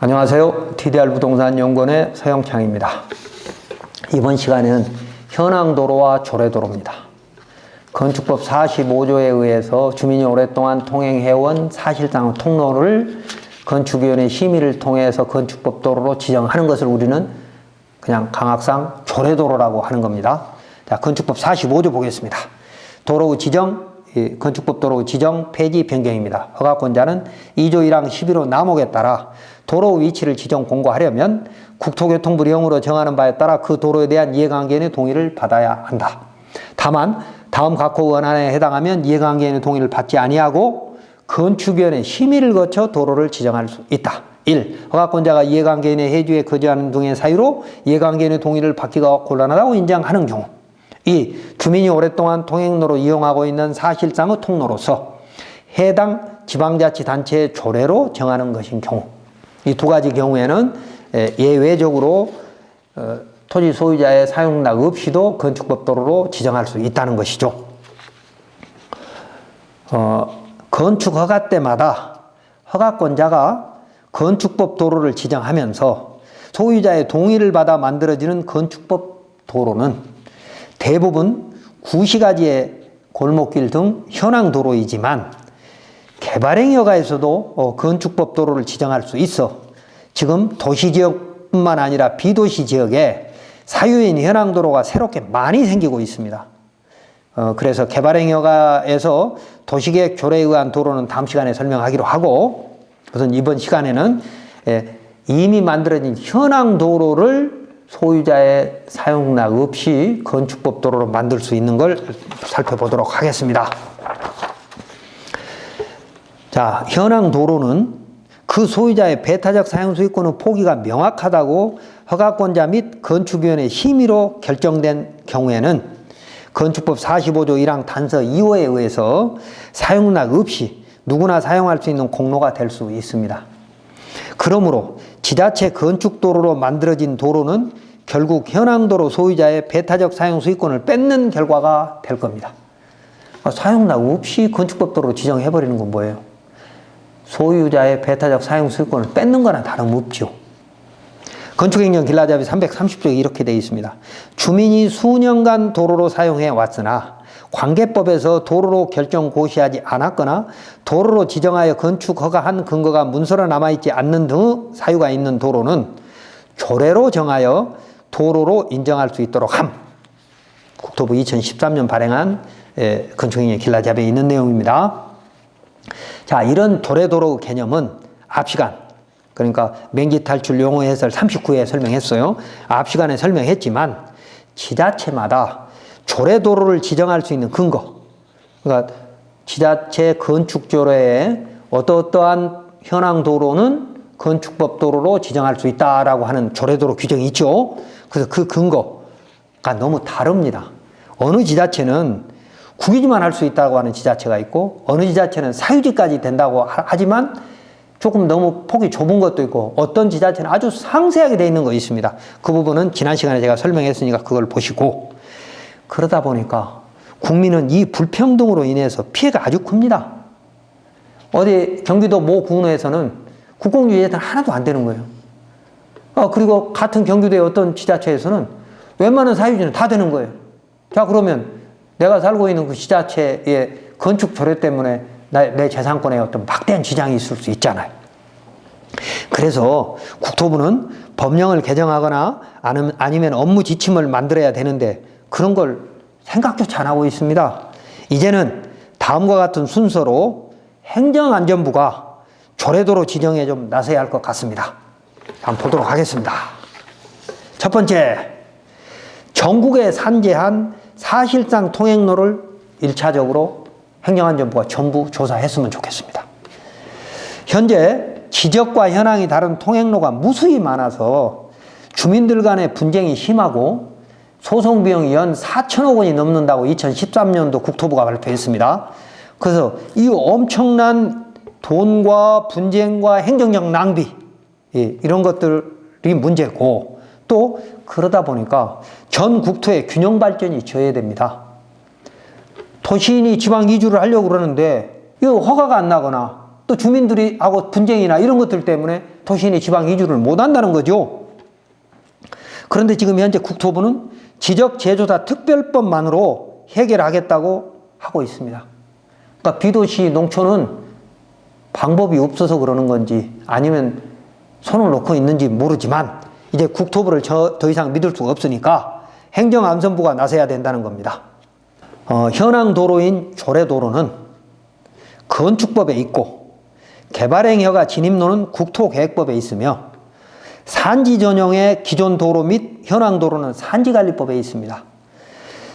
안녕하세요. TDR 부동산 연구원의 서영창입니다. 이번 시간에는 현황도로와 조례도로입니다. 건축법 45조에 의해서 주민이 오랫동안 통행해온 사실상 통로를 건축위원회 심의를 통해서 건축법 도로로 지정하는 것을 우리는 그냥 강학상 조례도로라고 하는 겁니다. 자, 건축법 45조 보겠습니다. 도로 지정, 건축법 도로 지정 폐지 변경입니다. 허가권자는 2조 1항 11호 남목에 따라 도로 위치를 지정 공고하려면 국토교통부 령으로 정하는 바에 따라 그 도로에 대한 이해관계인의 동의를 받아야 한다. 다만 다음 각호 원안에 해당하면 이해관계인의 동의를 받지 아니하고 건축위원회 심의를 거쳐 도로를 지정할 수 있다. 1. 허가권자가 이해관계인의 해주에 거주하는 등의 사유로 이해관계인의 동의를 받기가 곤란하다고 인정하는 경우. 2. 주민이 오랫동안 통행로로 이용하고 있는 사실상의 통로로서 해당 지방자치단체의 조례로 정하는 것인 경우. 이 두 가지 경우에는 예외적으로 토지 소유자의 사용락 없이도 건축법 도로로 지정할 수 있다는 것이죠. 건축 허가 때마다 허가권자가 건축법 도로를 지정하면서 소유자의 동의를 받아 만들어지는 건축법 도로는 대부분 구시가지의 골목길 등 현황 도로이지만 개발행위 허가에서도 건축법 도로를 지정할 수 있어 지금 도시지역뿐만 아니라 비도시 지역에 사유인 현황 도로가 새롭게 많이 생기고 있습니다. 그래서 개발행위 허가에서 도시계획 조례에 의한 도로는 다음 시간에 설명하기로 하고, 우선 이번 시간에는 이미 만들어진 현황 도로를 소유자의 사용락 없이 건축법 도로로 만들 수 있는 걸 살펴보도록 하겠습니다. 자, 현황 도로는 그 소유자의 배타적 사용 소유권의 포기가 명확하다고 허가권자 및 건축위원회 심의로 결정된 경우에는 건축법 45조 1항 단서 2호에 의해서 사용락 없이 누구나 사용할 수 있는 공로가 될 수 있습니다. 그러므로 지자체 건축도로로 만들어진 도로는 결국 현황도로 소유자의 배타적 사용 소유권을 뺏는 결과가 될 겁니다. 사용락 없이 건축법 도로로 지정해버리는 건 뭐예요? 소유자의 배타적 사용 소유권을 뺏는 거나 다름없죠. 건축행정 길라잡이 330조에 이렇게 되어 있습니다. 주민이 수년간 도로로 사용해 왔으나 관계법에서 도로로 결정 고시하지 않았거나 도로로 지정하여 건축 허가한 근거가 문서로 남아있지 않는 등 사유가 있는 도로는 조례로 정하여 도로로 인정할 수 있도록 함. 국토부 2013년 발행한 건축행정 길라잡이에 있는 내용입니다. 자, 이런 조례도로 개념은 앞 시간, 그러니까 맹지탈출 용어 해설 39회에 설명했어요. 앞 시간에 설명했지만 지자체마다 조례도로를 지정할 수 있는 근거, 그러니까 지자체 건축조례에 어떠한 현황도로는 건축법 도로로 지정할 수 있다라고 하는 조례도로 규정이 있죠. 그래서 그 근거가 너무 다릅니다. 어느 지자체는 국유지만 할 수 있다고 하는 지자체가 있고, 어느 지자체는 사유지까지 된다고 하지만 조금 너무 폭이 좁은 것도 있고, 어떤 지자체는 아주 상세하게 되어 있는 거 있습니다. 그 부분은 지난 시간에 제가 설명했으니까 그걸 보시고, 그러다 보니까 국민은 이 불평등으로 인해서 피해가 아주 큽니다. 어디 경기도 모 군에서는 국공유예는 하나도 안 되는 거예요. 그리고 같은 경기도의 어떤 지자체에서는 웬만한 사유지는 다 되는 거예요. 자, 그러면 내가 살고 있는 그 지자체의 건축 조례 때문에 내 재산권에 어떤 막대한 지장이 있을 수 있잖아요. 그래서 국토부는 법령을 개정하거나 아니면 업무 지침을 만들어야 되는데 그런 걸 생각조차 안 하고 있습니다. 이제는 다음과 같은 순서로 행정안전부가 조례도로 지정에 좀 나서야 할 것 같습니다. 한번 보도록 하겠습니다. 첫 번째, 전국에 산재한 사실상 통행로를 1차적으로 행정안전부가 전부 조사했으면 좋겠습니다. 현재 지적과 현황이 다른 통행로가 무수히 많아서 주민들 간의 분쟁이 심하고 소송 비용이 연 4천억 원이 넘는다고 2013년도 국토부가 발표했습니다. 그래서 이 엄청난 돈과 분쟁과 행정력 낭비, 이런 것들이 문제고, 또 그러다 보니까 전 국토의 균형 발전이 저해됩니다. 도시인이 지방 이주를 하려고 그러는데 이거 허가가 안 나거나 또 주민들이 하고 분쟁이나 이런 것들 때문에 도시인이 지방 이주를 못 한다는 거죠. 그런데 지금 현재 국토부는 지적재조사 특별법만으로 해결하겠다고 하고 있습니다. 그러니까 비도시 농촌은 방법이 없어서 그러는 건지 아니면 손을 놓고 있는지 모르지만 이제 국토부를 더 이상 믿을 수가 없으니까 행정안전부가 나서야 된다는 겁니다. 현황 도로인 조례도로는 건축법에 있고 개발행위허가 진입로는 국토계획법에 있으며 산지 전용의 기존 도로 및 현황 도로는 산지관리법에 있습니다.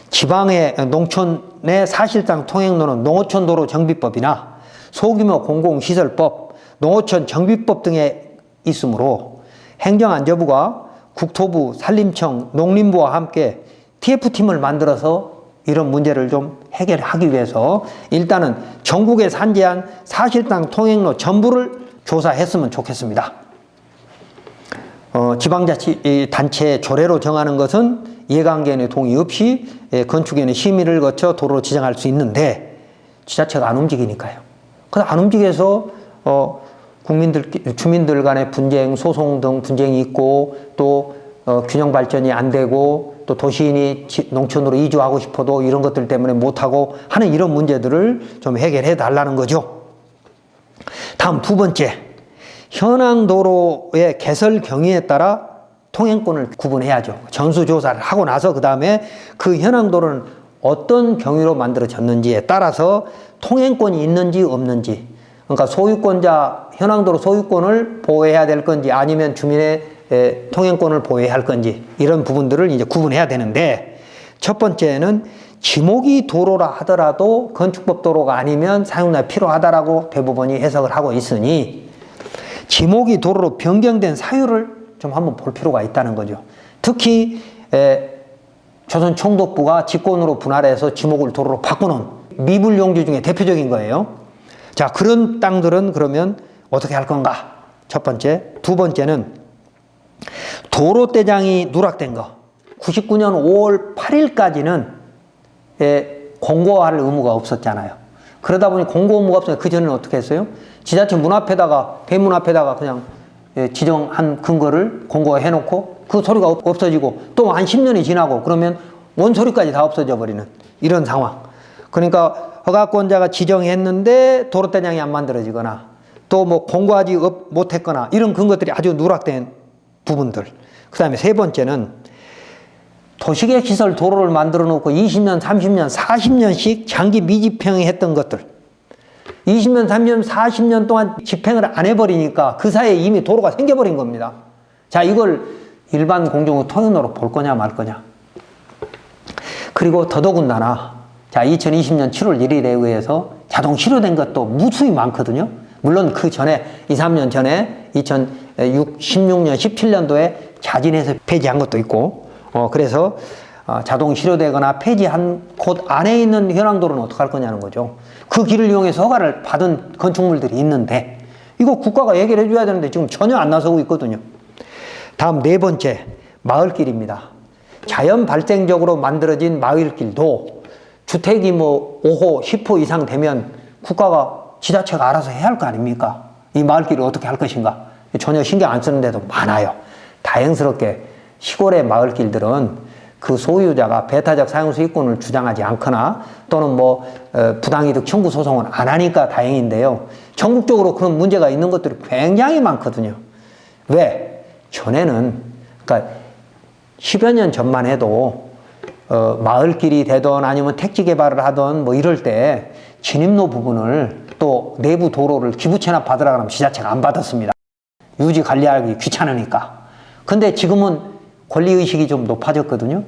지방의 농촌의 사실상 통행로는 농어촌도로 정비법이나 소규모 공공시설법, 농어촌 정비법 등에 있으므로 행정안전부가 국토부, 산림청, 농림부와 함께 TF팀을 만들어서 이런 문제를 좀 해결하기 위해서 일단은 전국에 산재한 사실상 통행로 전부를 조사했으면 좋겠습니다. 지방자치단체 조례로 정하는 것은 이해관계인의 동의 없이 건축위원회 심의를 거쳐 도로로 지정할 수 있는데 지자체가 안 움직이니까요. 그래서 안 움직여서 주민들 간의 분쟁, 소송 등 분쟁이 있고 또 균형 발전이 안 되고 또 도시인이 농촌으로 이주하고 싶어도 이런 것들 때문에 못하고 하는 이런 문제들을 좀 해결해 달라는 거죠. 다음 두 번째, 현황도로의 개설 경위에 따라 통행권을 구분해야죠. 전수조사를 하고 나서 그 다음에 그 현황도로는 어떤 경위로 만들어졌는지에 따라서 통행권이 있는지 없는지, 그러니까 소유권자, 현황도로 소유권을 보호해야 될 건지 아니면 주민의 통행권을 보호해야 할 건지 이런 부분들을 이제 구분해야 되는데, 첫 번째는 지목이 도로라 하더라도 건축법 도로가 아니면 사용료가 필요하다라고 대법원이 해석을 하고 있으니 지목이 도로로 변경된 사유를 좀 한번 볼 필요가 있다는 거죠. 특히 조선총독부가 직권으로 분할해서 지목을 도로로 바꾸는 미분용지 중에 대표적인 거예요. 자, 그런 땅들은 그러면 어떻게 할 건가? 첫 번째. 두 번째는 도로대장이 누락된 거. 99년 5월 8일까지는 공고할 의무가 없었잖아요. 그러다 보니 공고 의무가 없으니까 그 전에는 어떻게 했어요? 지자체 문 앞에다가, 대문 앞에다가 그냥 지정한 근거를 공고해 놓고 그 소리가 없어지고 또 한 10년이 지나고 그러면 원소리까지 다 없어져 버리는 이런 상황. 그러니까 허가권자가 지정했는데 도로대장이 안 만들어지거나 또 뭐 공고하지 못했거나 이런 근거들이 아주 누락된 부분들. 그 다음에 세 번째는 도시계획시설 도로를 만들어 놓고 20년, 30년, 40년씩 장기 미집행했던 것들. 20년, 30년, 40년 동안 집행을 안 해버리니까 그 사이에 이미 도로가 생겨버린 겁니다. 자, 이걸 일반 공중의 통행로로 볼 거냐 말 거냐. 그리고 더더군다나 자, 2020년 7월 1일에 의해서 자동 실효된 것도 무수히 많거든요. 물론 그 전에 2, 3년 전에 2016년, 17년도에 자진해서 폐지한 것도 있고 그래서 자동 실효되거나 폐지한 곳 안에 있는 현황도로는 어떻게 할 거냐는 거죠. 그 길을 이용해서 허가를 받은 건축물들이 있는데 이거 국가가 해결해 줘야 되는데 지금 전혀 안 나서고 있거든요. 다음 네 번째, 마을길입니다. 자연 발생적으로 만들어진 마을길도 주택이 뭐 5호, 10호 이상 되면 국가가, 지자체가 알아서 해야 할 거 아닙니까? 이 마을길을 어떻게 할 것인가? 전혀 신경 안 쓰는 데도 많아요. 다행스럽게 시골의 마을길들은 그 소유자가 배타적 사용 수익권을 주장하지 않거나 또는 뭐 부당이득 청구 소송은 안 하니까 다행인데요. 전국적으로 그런 문제가 있는 것들이 굉장히 많거든요. 왜? 전에는 그러니까 10여 년 전만 해도 마을길이 되던 아니면 택지 개발을 하던 뭐 이럴 때 진입로 부분을 또 내부 도로를 기부 체납 받으라 그러면 지자체가 안 받았습니다. 유지 관리하기 귀찮으니까. 근데 지금은 권리의식이 좀 높아졌거든요.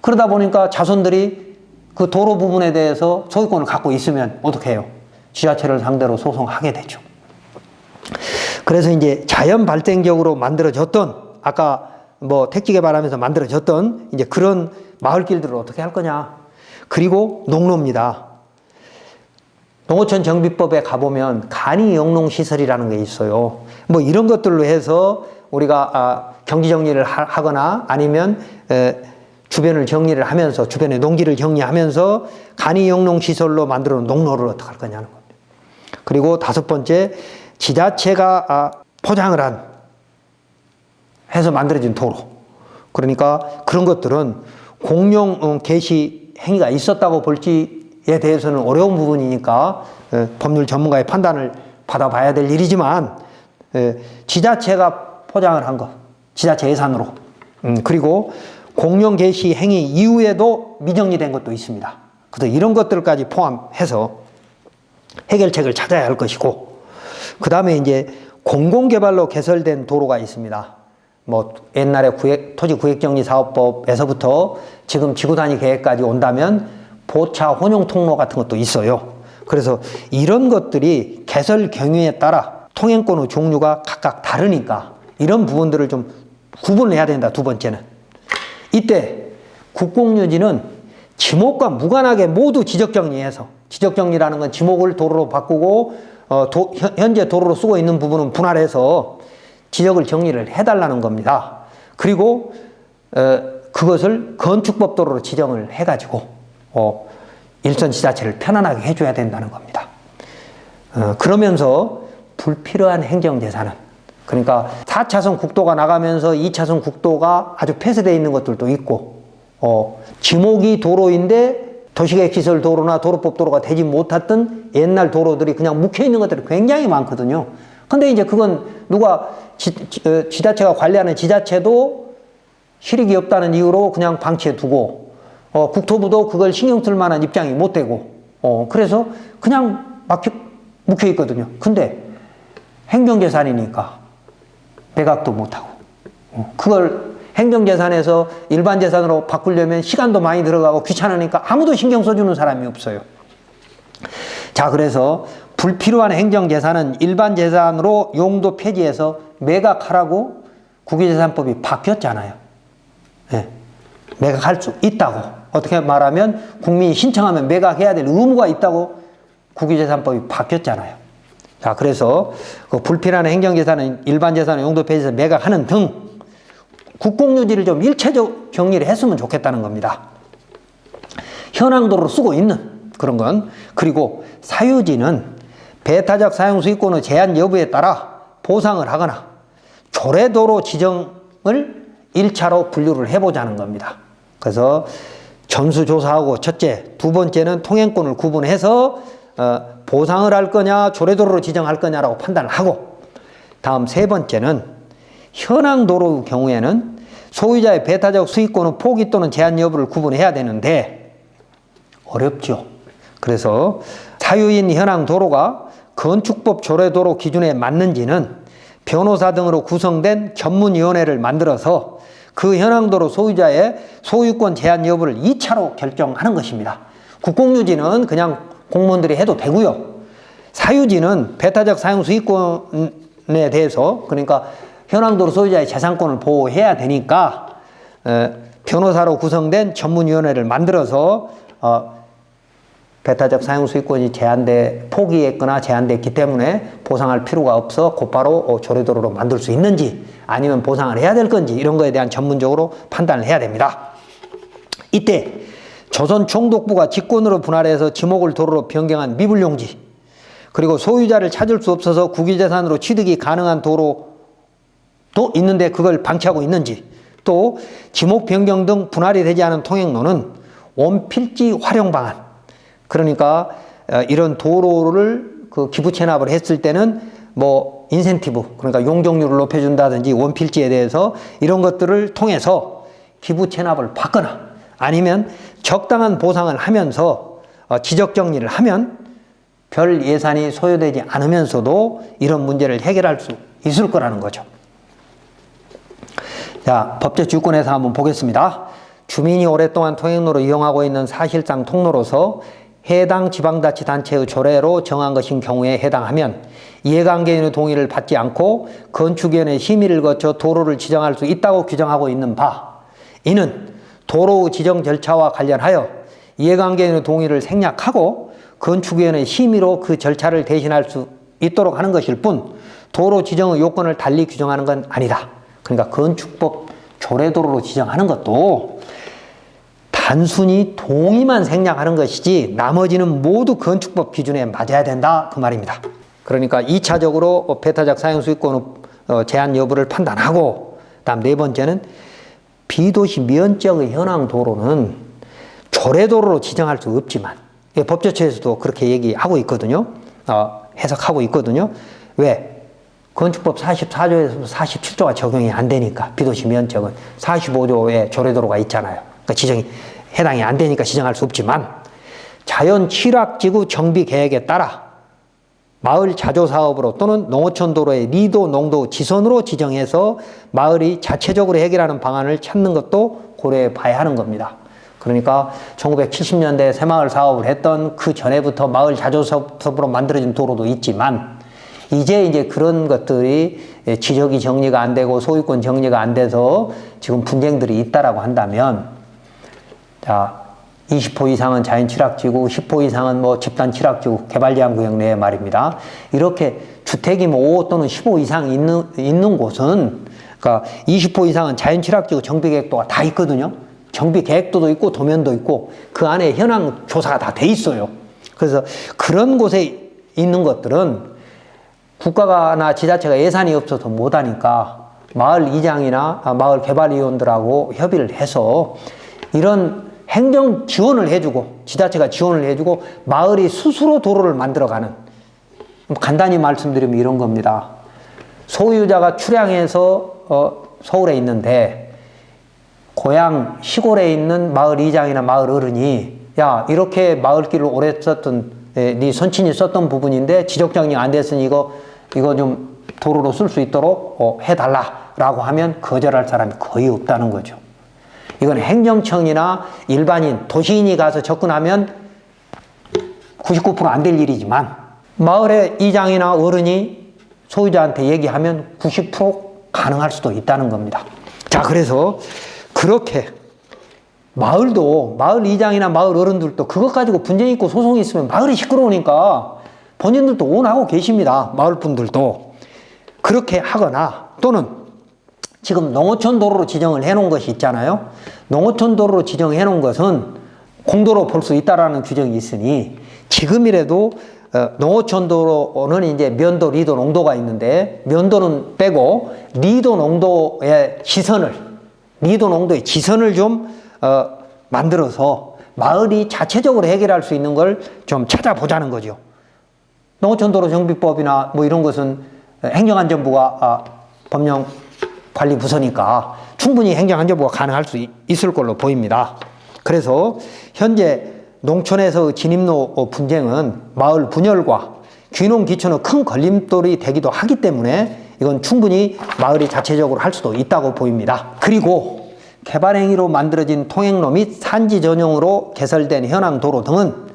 그러다 보니까 자손들이 그 도로 부분에 대해서 소유권을 갖고 있으면 어떻게 해요? 지자체를 상대로 소송하게 되죠. 그래서 이제 자연 발생적으로 만들어졌던, 아까 뭐 택지 개발하면서 만들어졌던 이제 그런 마을길들을 어떻게 할 거냐. 그리고 농로입니다. 농어촌 정비법에 가보면 간이 영농시설이라는 게 있어요. 뭐 이런 것들로 해서 우리가 경지 정리를 하거나 아니면 주변을 정리를 하면서 주변의 농지를 정리하면서 간이 영농시설로 만들어 놓은 농로를 어떻게 할 거냐는 겁니다. 그리고 다섯 번째, 지자체가 포장을 해서 만들어진 도로. 그러니까 그런 것들은 공용 개시 행위가 있었다고 볼지에 대해서는 어려운 부분이니까 법률 전문가의 판단을 받아봐야 될 일이지만, 지자체가 포장을 한 것, 지자체 예산으로, 그리고 공용 개시 행위 이후에도 미정리된 것도 있습니다. 그래서 이런 것들까지 포함해서 해결책을 찾아야 할 것이고, 그 다음에 이제 공공개발로 개설된 도로가 있습니다. 뭐 옛날에 토지구획정리사업법에서부터 지금 지구단위 계획까지 온다면 보차 혼용 통로 같은 것도 있어요. 그래서 이런 것들이 개설 경위에 따라 통행권의 종류가 각각 다르니까 이런 부분들을 좀 구분해야 된다. 두 번째는, 이때 국공유지는 지목과 무관하게 모두 지적정리해서, 지적정리라는 건 지목을 도로로 바꾸고 현재 도로로 쓰고 있는 부분은 분할해서 지적을 정리를 해달라는 겁니다. 그리고 그것을 건축법 도로로 지정을 해가지고 일선 지자체를 편안하게 해줘야 된다는 겁니다. 그러면서 불필요한 행정재산은, 그러니까 4차선 국도가 나가면서 2차선 국도가 아주 폐쇄되어 있는 것들도 있고, 지목이 도로인데 도시계획시설 도로나 도로법 도로가 되지 못했던 옛날 도로들이 그냥 묵혀있는 것들이 굉장히 많거든요. 근데 이제 그건 누가 지자체가 관리하는 지자체도 실익이 없다는 이유로 그냥 방치해 두고, 국토부도 그걸 신경 쓸 만한 입장이 못 되고, 그래서 그냥 묵혀 있거든요. 근데 행정재산이니까 매각도 못하고, 그걸 행정재산에서 일반재산으로 바꾸려면 시간도 많이 들어가고 귀찮으니까 아무도 신경 써주는 사람이 없어요. 자, 그래서 불필요한 행정재산은 일반재산으로 용도 폐지해서 매각하라고 국유재산법이 바뀌었잖아요. 네. 매각할 수 있다고. 어떻게 말하면 국민이 신청하면 매각해야 될 의무가 있다고 국유재산법이 바뀌었잖아요. 자, 그래서 그 불필요한 행정재산은 일반재산의 용도 폐지해서 매각하는 등 국공유지를 좀 일체적 정리를 했으면 좋겠다는 겁니다. 현황도로 쓰고 있는 그런 건. 그리고 사유지는 배타적 사용 수익권의 제한 여부에 따라 보상을 하거나 조례도로 지정을 1차로 분류를 해보자는 겁니다. 그래서 전수조사하고 첫째, 두 번째는 통행권을 구분해서 보상을 할 거냐 조례도로로 지정할 거냐라고 판단을 하고, 다음 세 번째는 현황도로의 경우에는 소유자의 배타적 수익권의 포기 또는 제한 여부를 구분해야 되는데 어렵죠. 그래서 사유인 현황도로가 건축법 조례도로 기준에 맞는지는 변호사 등으로 구성된 전문위원회를 만들어서 그 현황도로 소유자의 소유권 제한 여부를 2차로 결정하는 것입니다. 국공유지는 그냥 공무원들이 해도 되고요. 사유지는 배타적 사용 수익권에 대해서, 그러니까 현황도로 소유자의 재산권을 보호해야 되니까 변호사로 구성된 전문위원회를 만들어서 배타적 사용 수익권이 포기했거나 제한됐기 때문에 보상할 필요가 없어 곧바로 조례도로로 만들 수 있는지 아니면 보상을 해야 될 건지 이런 거에 대한 전문적으로 판단을 해야 됩니다. 이때 조선총독부가 직권으로 분할해서 지목을 도로로 변경한 미분용지, 그리고 소유자를 찾을 수 없어서 국유재산으로 취득이 가능한 도로도 있는데 그걸 방치하고 있는지, 또 지목 변경 등 분할이 되지 않은 통행로는 원필지 활용 방안, 그러니까 이런 도로를 기부 체납을 했을 때는 뭐 인센티브, 그러니까 용적률을 높여준다든지 원필지에 대해서 이런 것들을 통해서 기부 체납을 받거나 아니면 적당한 보상을 하면서 지적 정리를 하면 별 예산이 소요되지 않으면서도 이런 문제를 해결할 수 있을 거라는 거죠. 자, 법제 주권에서 한번 보겠습니다. 주민이 오랫동안 통행로로 이용하고 있는 사실상 통로로서 해당 지방자치단체의 조례로 정한 것인 경우에 해당하면 이해관계인의 동의를 받지 않고 건축위원회 심의를 거쳐 도로를 지정할 수 있다고 규정하고 있는 바, 이는 도로 지정 절차와 관련하여 이해관계인의 동의를 생략하고 건축위원회 심의로 그 절차를 대신할 수 있도록 하는 것일 뿐 도로 지정의 요건을 달리 규정하는 건 아니다. 그러니까 건축법 조례도로로 지정하는 것도 단순히 동의만 생략하는 것이지 나머지는 모두 건축법 기준에 맞아야 된다, 그 말입니다. 그러니까 2차적으로 배타적 사용 수익권 제한 여부를 판단하고, 다음 네 번째는 비도시 면적의 현황 도로는 조례도로로 지정할 수 없지만, 법조처에서도 그렇게 얘기하고 있거든요. 해석하고 있거든요. 왜? 건축법 44조에서 47조가 적용이 안 되니까, 비도시 면적은 45조에 조례도로가 있잖아요. 그러니까 지정이 해당이 안 되니까 지정할 수 없지만, 자연 취락지구 정비 계획에 따라 마을 자조 사업으로 또는 농어촌 도로의 리도, 농도, 지선으로 지정해서 마을이 자체적으로 해결하는 방안을 찾는 것도 고려해 봐야 하는 겁니다. 그러니까 1970년대 새마을 사업을 했던 그 전에부터 마을 자조 사업으로 만들어진 도로도 있지만, 이제 그런 것들이 지적이 정리가 안 되고 소유권 정리가 안 돼서 지금 분쟁들이 있다라고 한다면, 자, 20호 이상은 자연 취락지구, 10호 이상은 뭐 집단 취락지구, 개발제한구역 내에 말입니다. 이렇게 주택이 뭐 5 또는 15 이상 있는 곳은, 그러니까 20호 이상은 자연 취락지구 정비계획도가 다 있거든요. 정비계획도도 있고 도면도 있고 그 안에 현황 조사가 다 돼 있어요. 그래서 그런 곳에 있는 것들은 국가나 지자체가 예산이 없어서 못하니까 마을 이장이나 마을 개발위원들하고 협의를 해서 이런 행정 지원을 해주고, 지자체가 지원을 해주고 마을이 스스로 도로를 만들어가는, 간단히 말씀드리면 이런 겁니다. 소유자가 출향해서 서울에 있는데 고향 시골에 있는 마을 이장이나 마을 어른이, 야, 이렇게 마을길을 오래 썼던 네 선친이 썼던 부분인데 지적정리가 안 됐으니 이거 좀 도로로 쓸 수 있도록 해달라라고 하면 거절할 사람이 거의 없다는 거죠. 이건 행정청이나 일반인, 도시인이 가서 접근하면 99% 안 될 일이지만, 마을의 이장이나 어른이 소유자한테 얘기하면 90% 가능할 수도 있다는 겁니다. 자, 그래서 그렇게 마을도, 마을 이장이나 마을 어른들도 그것 가지고 분쟁이 있고 소송이 있으면 마을이 시끄러우니까 본인들도 원하고 계십니다. 마을 분들도. 그렇게 하거나, 또는 지금 농어촌 도로로 지정을 해놓은 것이 있잖아요. 농어촌 도로로 지정해 놓은 것은 공도로 볼 수 있다라는 규정이 있으니, 지금이라도 농어촌 도로는 이제 면도, 리도, 농도가 있는데, 면도는 빼고 리도, 농도의 지선을 좀 만들어서 마을이 자체적으로 해결할 수 있는 걸 좀 찾아보자는 거죠. 농어촌도로 정비법이나 뭐 이런 것은 행정안전부가 법령관리부서니까 충분히 행정안전부가 가능할 수 있을 걸로 보입니다. 그래서 현재 농촌에서 진입로 분쟁은 마을 분열과 귀농 기촌의 큰 걸림돌이 되기도 하기 때문에 이건 충분히 마을이 자체적으로 할 수도 있다고 보입니다. 그리고 개발행위로 만들어진 통행로 및 산지 전용으로 개설된 현황 도로 등은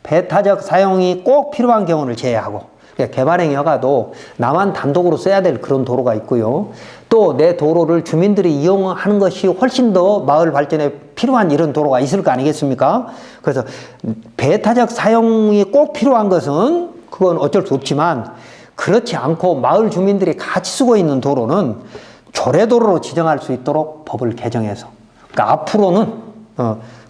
배타적 사용이 꼭 필요한 경우를 제외하고, 개발행위 허가도 나만 단독으로 써야 될 그런 도로가 있고요. 또 내 도로를 주민들이 이용하는 것이 훨씬 더 마을 발전에 필요한 이런 도로가 있을 거 아니겠습니까? 그래서 배타적 사용이 꼭 필요한 것은 그건 어쩔 수 없지만, 그렇지 않고 마을 주민들이 같이 쓰고 있는 도로는 조례도로로 지정할 수 있도록 법을 개정해서, 그러니까 앞으로는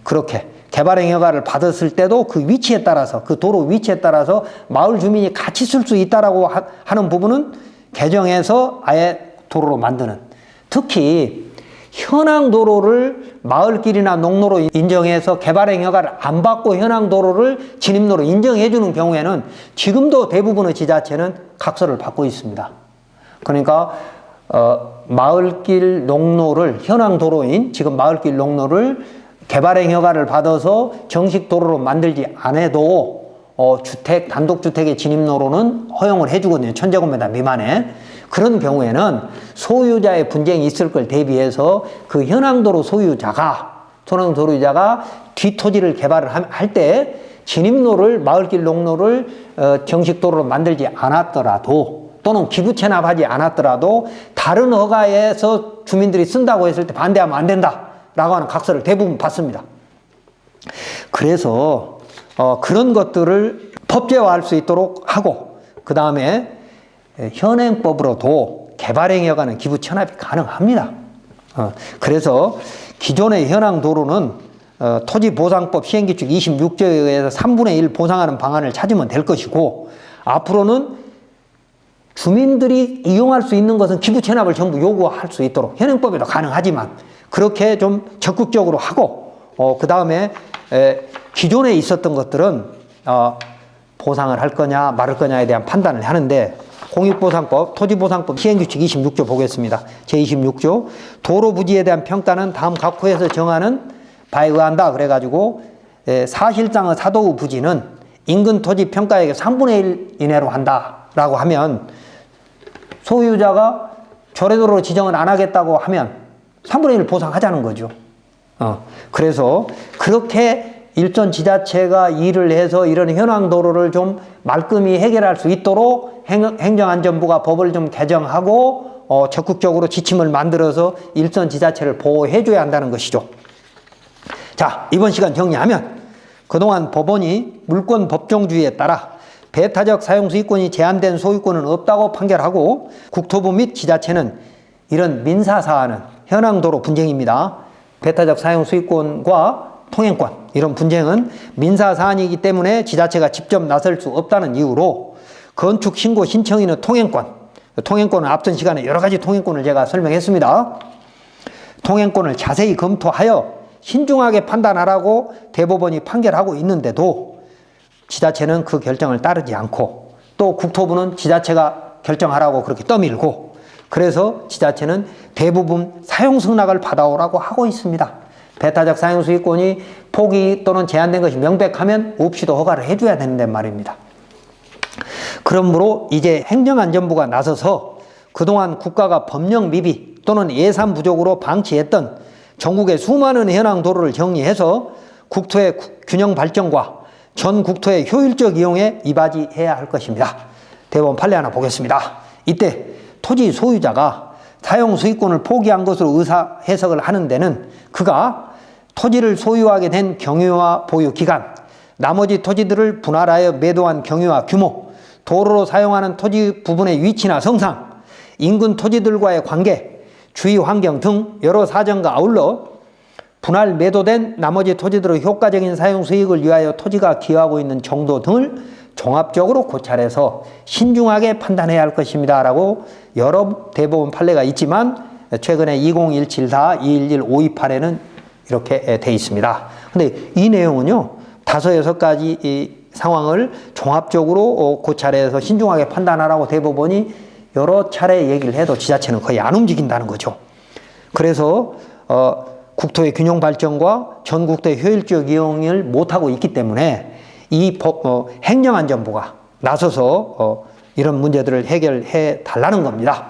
그렇게 개발행위 허가를 받았을 때도 그 위치에 따라서, 그 도로 위치에 따라서 마을 주민이 같이 쓸 수 있다라고 하는 부분은 개정해서 아예 도로로 만드는, 특히 현황 도로를 마을길이나 농로로 인정해서 개발행위 허가를 안 받고 현황 도로를 진입로로 인정해 주는 경우에는 지금도 대부분의 지자체는 각서를 받고 있습니다. 그러니까 마을길 농로를, 현황 도로인 지금 마을길 농로를 개발행위 허가를 받아서 정식 도로로 만들지 않아도 단독주택의 진입로로는 허용을 해주거든요. 1000제곱미터 미만에. 그런 경우에는 소유자의 분쟁이 있을 걸 대비해서 그 현황도로 소유자가 뒷토지를 개발을 할 때 진입로를, 마을길 농로를 정식 도로로 만들지 않았더라도, 또는 기부 체납하지 않았더라도 다른 허가에서 주민들이 쓴다고 했을 때 반대하면 안 된다 라고 하는 각서를 대부분 받습니다. 그래서 그런 것들을 법제화할 수 있도록 하고, 그 다음에 현행법으로도 개발행위 허가는 기부 체납이 가능합니다. 그래서 기존의 현황 도로는 토지보상법 시행규칙 26조에 의해서 3분의 1 보상하는 방안을 찾으면 될 것이고, 앞으로는 주민들이 이용할 수 있는 것은 기부 체납을 전부 요구할 수 있도록 현행법에도 가능하지만 그렇게 좀 적극적으로 하고 그 다음에 기존에 있었던 것들은 보상을 할 거냐 말을 거냐에 대한 판단을 하는데 공익보상법, 토지보상법 시행규칙 26조 보겠습니다. 제26조 도로 부지에 대한 평가는 다음 각 호에서 정하는 바에 의한다. 그래가지고 사실상의 사도의 부지는 인근 토지 평가액의 3분의 1 이내로 한다라고 하면 소유자가 조례도로 지정을 안 하겠다고 하면 3분의 1 보상하자는 거죠. 그래서 그렇게 일선 지자체가 일을 해서 이런 현황 도로를 좀 말끔히 해결할 수 있도록 행정안전부가 법을 좀 개정하고 적극적으로 지침을 만들어서 일선 지자체를 보호해 줘야 한다는 것이죠. 자, 이번 시간 정리하면 그동안 법원이 물권 법정주의에 따라 배타적 사용 수익권이 제한된 소유권은 없다고 판결하고 국토부 및 지자체는 이런 민사사안은 현황도로 분쟁입니다. 배타적 사용 수익권과 통행권 이런 분쟁은 민사사안이기 때문에 지자체가 직접 나설 수 없다는 이유로 건축신고 신청인의 통행권은 앞선 시간에 여러 가지 통행권을 제가 설명했습니다. 통행권을 자세히 검토하여 신중하게 판단하라고 대법원이 판결하고 있는데도 지자체는 그 결정을 따르지 않고 또 국토부는 지자체가 결정하라고 그렇게 떠밀고 그래서 지자체는 대부분 사용승낙을 받아오라고 하고 있습니다. 배타적 사용수익권이 포기 또는 제한된 것이 명백하면 없이도 허가를 해줘야 되는데 말입니다. 그러므로 이제 행정안전부가 나서서 그동안 국가가 법령 미비 또는 예산 부족으로 방치했던 전국의 수많은 현황 도로를 정리해서 국토의 균형 발전과 전 국토의 효율적 이용에 이바지해야 할 것입니다. 대법원 판례 하나 보겠습니다. 이때 토지 소유자가 사용 수익권을 포기한 것으로 의사 해석을 하는 데는 그가 토지를 소유하게 된 경유와 보유 기간, 나머지 토지들을 분할하여 매도한 경유와 규모, 도로로 사용하는 토지 부분의 위치나 성상, 인근 토지들과의 관계, 주위 환경 등 여러 사정과 아울러 분할 매도된 나머지 토지들의 효과적인 사용 수익을 위하여 토지가 기여하고 있는 정도 등을 종합적으로 고찰해서 신중하게 판단해야 할 것입니다. 라고 여러 대법원 판례가 있지만 최근에 2017-4, 211-528에는 이렇게 돼 있습니다. 근데 이 내용은요, 5-6가지 이 상황을 종합적으로 고찰해서 신중하게 판단하라고 대법원이 여러 차례 얘기를 해도 지자체는 거의 안 움직인다는 거죠. 그래서 국토의 균형 발전과 전 국토의 효율적 이용을 못하고 있기 때문에 이 행정안전부가 나서서 이런 문제들을 해결해 달라는 겁니다.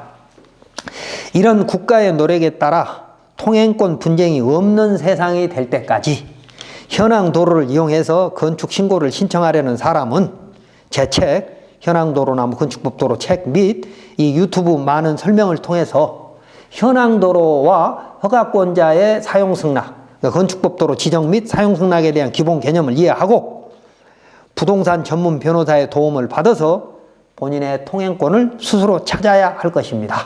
이런 국가의 노력에 따라 통행권 분쟁이 없는 세상이 될 때까지 현황 도로를 이용해서 건축 신고를 신청하려는 사람은 제 책, 현황 도로나 건축법 도로 책 및 이 유튜브 많은 설명을 통해서 현황 도로와 허가권자의 사용 승낙, 건축법 도로 지정 및 사용 승낙에 대한 기본 개념을 이해하고 부동산 전문 변호사의 도움을 받아서 본인의 통행권을 스스로 찾아야 할 것입니다.